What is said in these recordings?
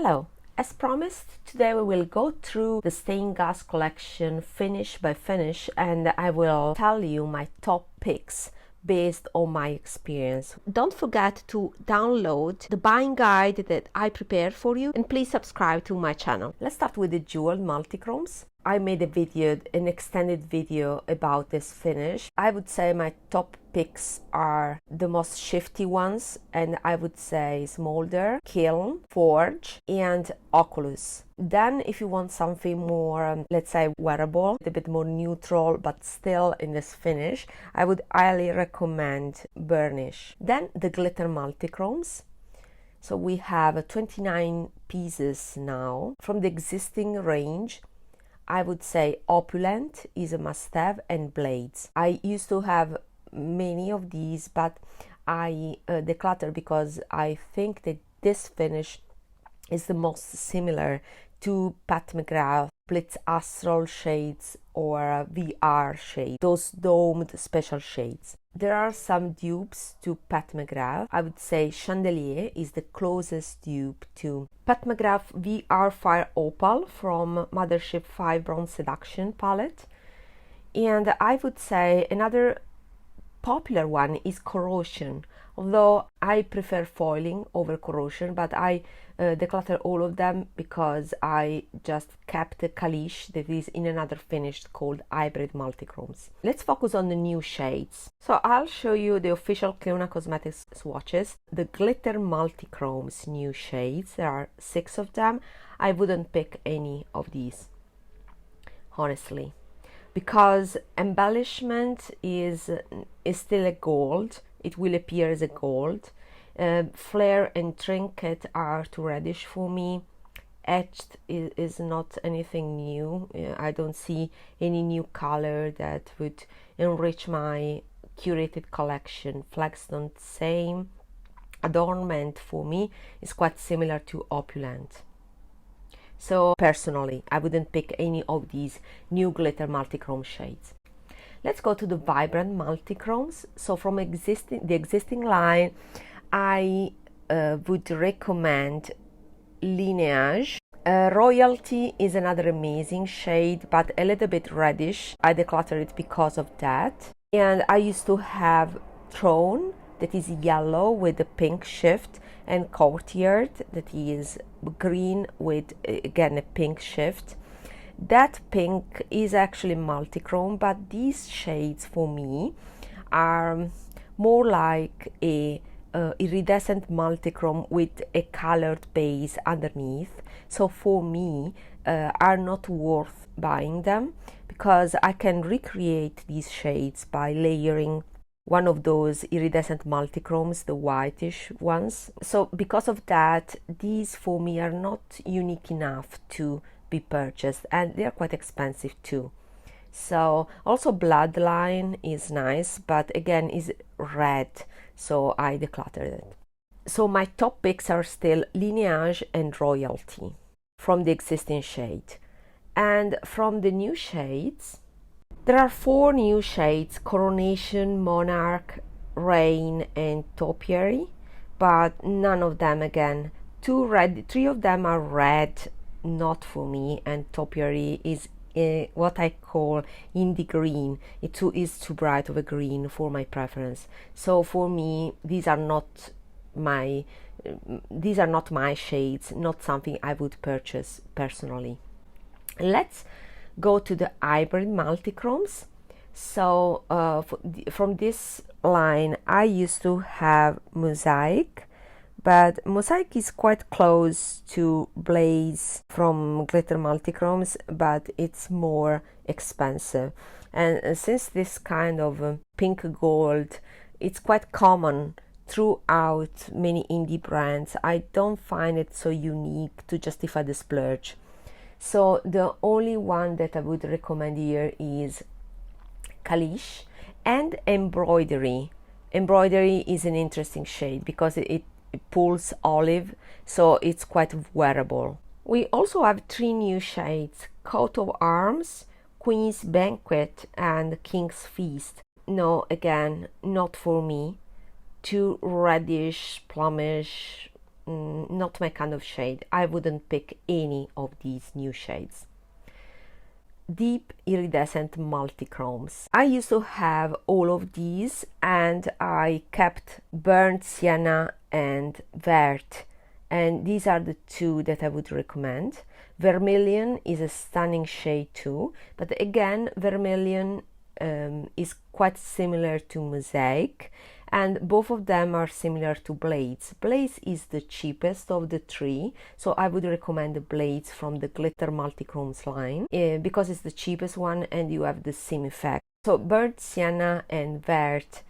Hello, as promised, today we will go through the stained glass collection finish by finish, and I will tell you my top picks based on my experience. Don't forget to download the buying guide that I prepared for you, and please subscribe to my channel. Let's start with the jeweled multichromes. I made an extended video about this finish. I would say my top picks are the most shifty ones, and I would say Smolder, Kiln, Forge, and Oculus. Then if you want something more, let's say wearable, a bit more neutral, but still in this finish, I would highly recommend Burnish. Then the glitter multichromes. So we have 29 pieces now from the existing range. I would say Opulent is a must-have, and Blades. I used to have many of these, but I declutter because I think that this finish is the most similar to Pat McGrath Blitz Astral shades or VR shades, those domed special shades. There are some dupes to Pat McGrath. I would say Chandelier is the closest dupe to Pat McGrath VR Fire Opal from Mothership 5 Bronze Seduction palette. And I would say another popular one is Corrosion, although I prefer foiling over Corrosion, but I declutter all of them because I just kept a Kalish that is in another finish called Hybrid Multichromes. Let's focus on the new shades. So I'll show you the official CLIONADH Cosmetics swatches. The Glitter Multichromes new shades, there are 6 of them. I wouldn't pick any of these, honestly, because embellishment is still a gold. It will appear as a gold. Flare and trinket are too reddish for me. Etched is not anything new. I don't see any new color that would enrich my curated collection. Flagstone, same. Adornment for me is quite similar to Opulent. So personally, I wouldn't pick any of these new glitter multichrome shades. Let's go to the vibrant multichromes. So from the existing line, I would recommend Lineage. Royalty is another amazing shade, but a little bit reddish. I declutter it because of that. And I used to have Throne, that is yellow with a pink shift, and Courtyard, that is green with again a pink shift. That pink is actually multichrome, but these shades for me are more like a iridescent multichrome with a colored base underneath. So for me are not worth buying them, because I can recreate these shades by layering one of those iridescent multichromes, the whitish ones. So because of that, these for me are not unique enough to be purchased, and they're quite expensive too. So also Bloodline is nice, but again is red, so I decluttered it. So my top picks are still Lineage and Royalty from the existing shade. And from the new shades, there are 4 new shades: Coronation, Monarch, Rain, and Topiary, but none of them, again, 3 of them are red, not for me, and Topiary is what I call indie green. It is too bright of a green for my preference. So for me, these are not my shades, not something I would purchase personally. Let's go to the hybrid multichromes. So from this line, I used to have Mosaic, but Mosaic is quite close to Blaze from Glitter Multichromes, but it's more expensive. And since this kind of pink gold, it's quite common throughout many indie brands, I don't find it so unique to justify the splurge. So the only one that I would recommend here is Kalish and Embroidery. Embroidery is an interesting shade because it pulls olive, so it's quite wearable. We also have 3 new shades: Coat of Arms, Queen's Banquet, and King's Feast. No, again, not for me. Too reddish, plumish, not my kind of shade. I wouldn't pick any of these new shades. Deep Iridescent Multichromes. I used to have all of these, and I kept Burnt Sienna and Vert, and these are the two that I would recommend. Vermilion is a stunning shade too, but again, Vermilion is quite similar to Mosaic, and both of them are similar to Blades. Blades is the cheapest of the three, so I would recommend the Blades from the Glitter Multichromes line because it's the cheapest one and you have the same effect. So Burnt Sienna and Vert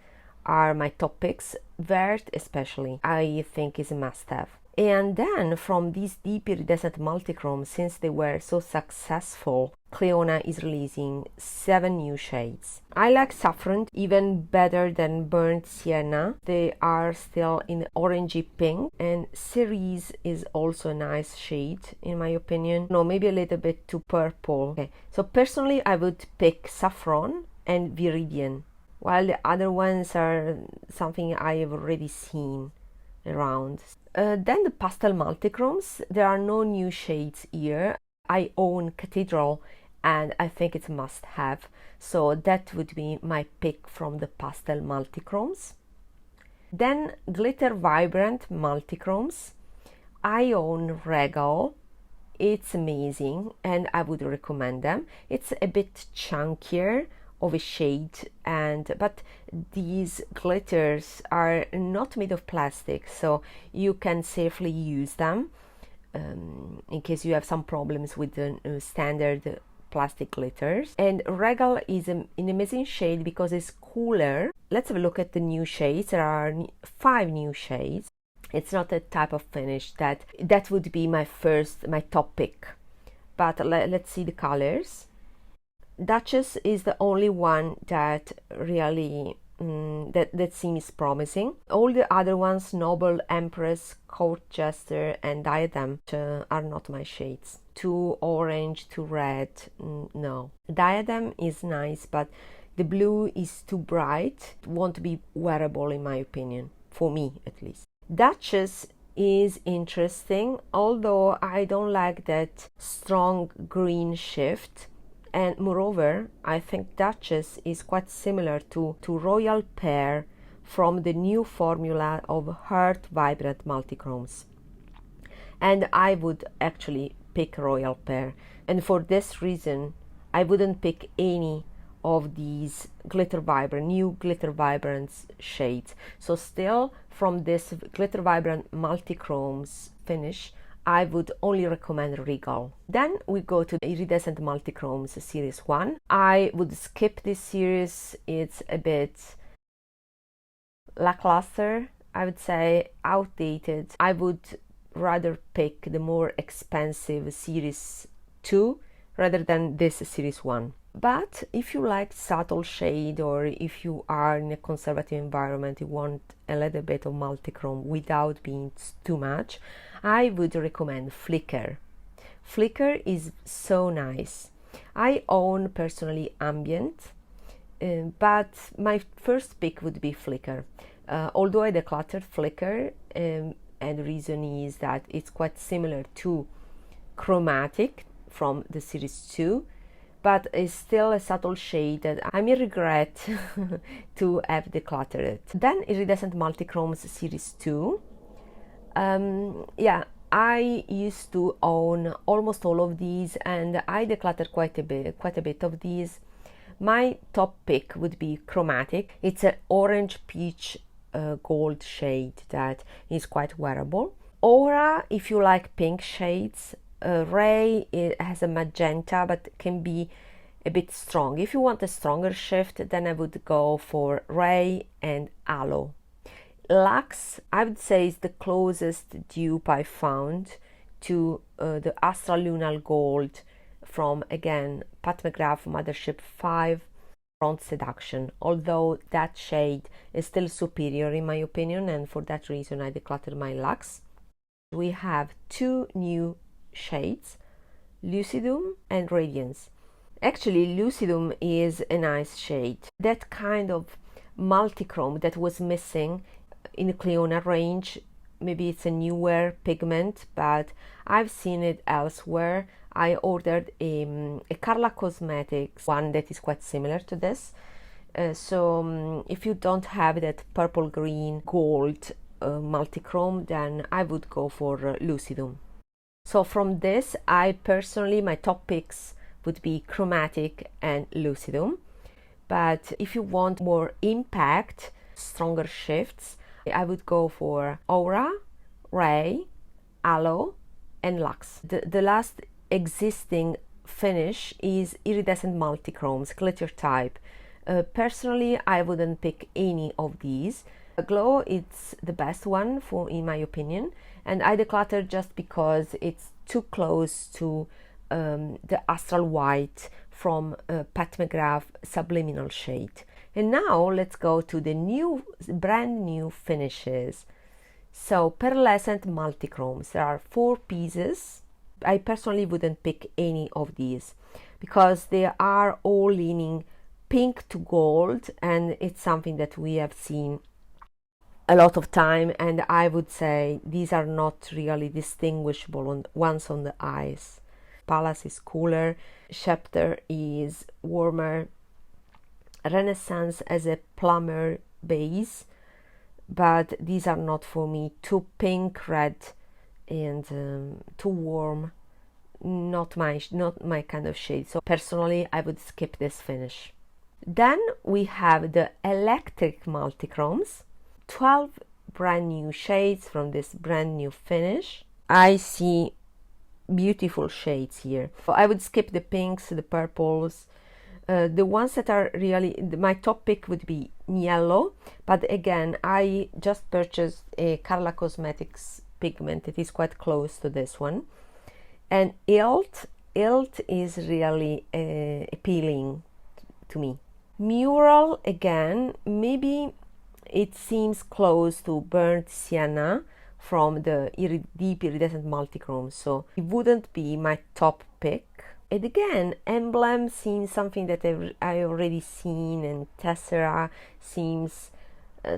are my top picks. Vert especially I think is a must-have. And then from these deep iridescent multichromes, since they were so successful, CLIONADH is releasing 7 new shades. I like Saffron even better than Burnt Sienna. They are still in orangey pink, and Cerise is also a nice shade in my opinion. No, maybe a little bit too purple. Okay, so personally I would pick Saffron and Viridian, while the other ones are something I have already seen around. Then the Pastel Multichromes, there are no new shades here. I own Cathedral and I think it's a must-have, so that would be my pick from the Pastel Multichromes. Then Glitter Vibrant Multichromes. I own Regal. It's amazing and I would recommend them. It's a bit chunkier of a shade, but these glitters are not made of plastic, so you can safely use them in case you have some problems with the standard plastic glitters. And Regal is an amazing shade because it's cooler. Let's have a look at the new shades. There are 5 new shades. It's not a type of finish that would be my top pick, but let's see the colors. Duchess is the only one that really that seems promising. All the other ones, Noble, Empress, Court Jester and Diadem, are not my shades. Too orange, too red, no. Diadem is nice, but the blue is too bright. It won't be wearable in my opinion, for me at least. Duchess is interesting, although I don't like that strong green shift. And moreover, I think Duchess is quite similar to Royal Pear from the new formula of Heart Vibrant Multichromes. And I would actually pick Royal Pear. And for this reason, I wouldn't pick any of these new Glitter Vibrant shades. So still from this Glitter Vibrant Multichromes finish, I would only recommend Regal. Then we go to the Iridescent Multichromes Series 1. I would skip this series. It's a bit lackluster, I would say, outdated. I would rather pick the more expensive Series 2 rather than this Series 1. But if you like subtle shade, or if you are in a conservative environment, you want a little bit of multichrome without being too much, I would recommend Flicker. Flicker is so nice. I own personally Ambient, but my first pick would be Flicker. Although I decluttered Flicker, and the reason is that it's quite similar to Chromatic from the Series 2, but it's still a subtle shade that I may regret to have decluttered it. Then Iridescent Multichromes Series 2. I used to own almost all of these, and I decluttered quite a bit of these. My top pick would be Chromatic. It's an orange peach gold shade that is quite wearable. Aura, if you like pink shades. Ray, it has a magenta but can be a bit strong. If you want a stronger shift, then I would go for Ray and Aloe. Lux, I would say, is the closest dupe I found to the Astral Lunar Gold from, again, Pat McGrath Mothership 5 Front Seduction, although that shade is still superior in my opinion, and for that reason I decluttered my Lux. We have 2 new shades, Lucidum and Radiance. Actually, Lucidum is a nice shade. That kind of multichrome that was missing in the CLIONADH range maybe it's a newer pigment, but I've seen it elsewhere. I ordered a Carla Cosmetics one that is quite similar to this. If you don't have that purple green gold multichrome, then I would go for Lucidum. So from this, I personally, my top picks would be Chromatic and Lucidum. But if you want more impact, stronger shifts, I would go for Aura, Ray, Aloe and Lux. The last existing finish is Iridescent Multichromes, glitter type. Personally, I wouldn't pick any of these. Glow, it's the best one in my opinion, and I declutter just because it's too close to the Astral White from Pat McGrath Subliminal shade. And now let's go to the brand new finishes. So Pearlescent Multichromes, there are 4 pieces. I personally wouldn't pick any of these because they are all leaning pink to gold, and it's something that we have seen a lot of time, and I would say these are not really distinguishable once on the eyes. Palace is cooler, Scepter is warmer, Renaissance as a plumber base, but these are not for me. Too pink, red, and too warm. Not my kind of shade. So personally, I would skip this finish. Then we have the Electric Multichromes, 12 brand new shades from this brand new finish. I see beautiful shades here. So I would skip the pinks, the purples. The ones that are really, my top pick would be Yellow, but again, I just purchased a Carla Cosmetics pigment. It is quite close to this one. And Ilt is really appealing to me. Mural, again, maybe it seems close to Burnt Sienna from the Deep Iridescent Multichromes, so it wouldn't be my top pick. And again, Emblem seems something that I already seen, and Tessera seems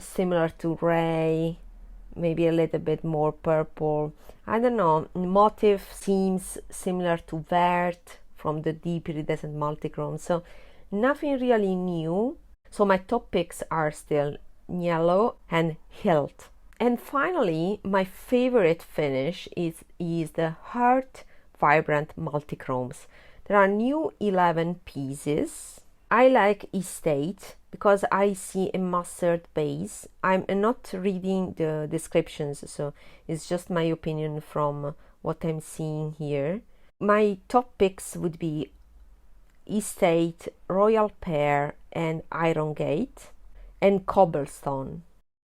similar to Ray, maybe a little bit more purple. I don't know. Motif seems similar to Vert from the Deep Iridescent Multichrome, so nothing really new. So my top picks are still Yellow and Hilt. And finally, my favorite finish is the Heart Vibrant Multichromes. There are new 11 pieces. I like Estate because I see a mustard base. I'm not reading the descriptions, so it's just my opinion from what I'm seeing here. My top picks would be Estate, Royal Pear and Iron Gate and Cobblestone.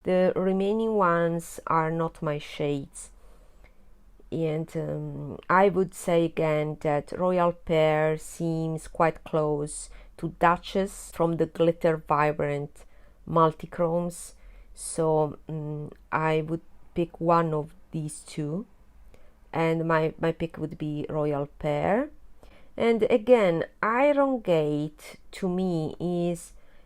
The remaining ones are not my shades, and I would say again that Royal Pear seems quite close to Duchess from the Glitter Vibrant Multichromes, so I would pick one of these two, and my pick would be Royal Pear. And again, Iron Gate to me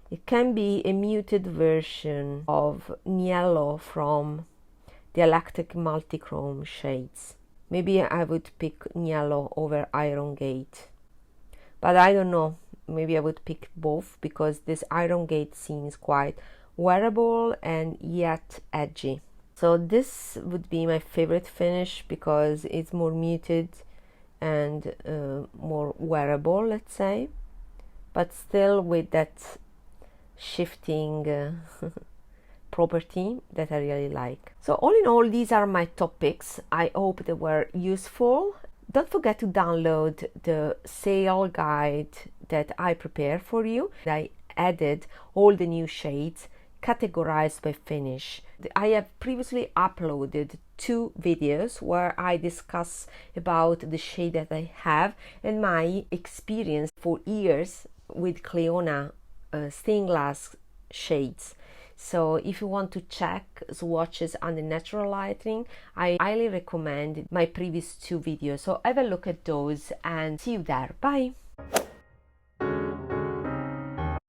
it can be a muted version of Yellow from the Electric Multichrome shades. Maybe I would pick Yellow over Iron Gate, but I don't know, maybe I would pick both because this Iron Gate seems quite wearable and yet edgy. So this would be my favorite finish because it's more muted and more wearable, let's say, but still with that shifting property that I really like. So all in all, these are my top picks. I hope they were useful. Don't forget to download the sale guide that I prepared for you. I added all the new shades categorized by finish. I have previously uploaded 2 videos where I discuss about the shade that I have and my experience for years with CLIONADH stained glass shades. So if you want to check swatches under natural lighting, I highly recommend my previous 2 videos. So have a look at those and see you there. Bye!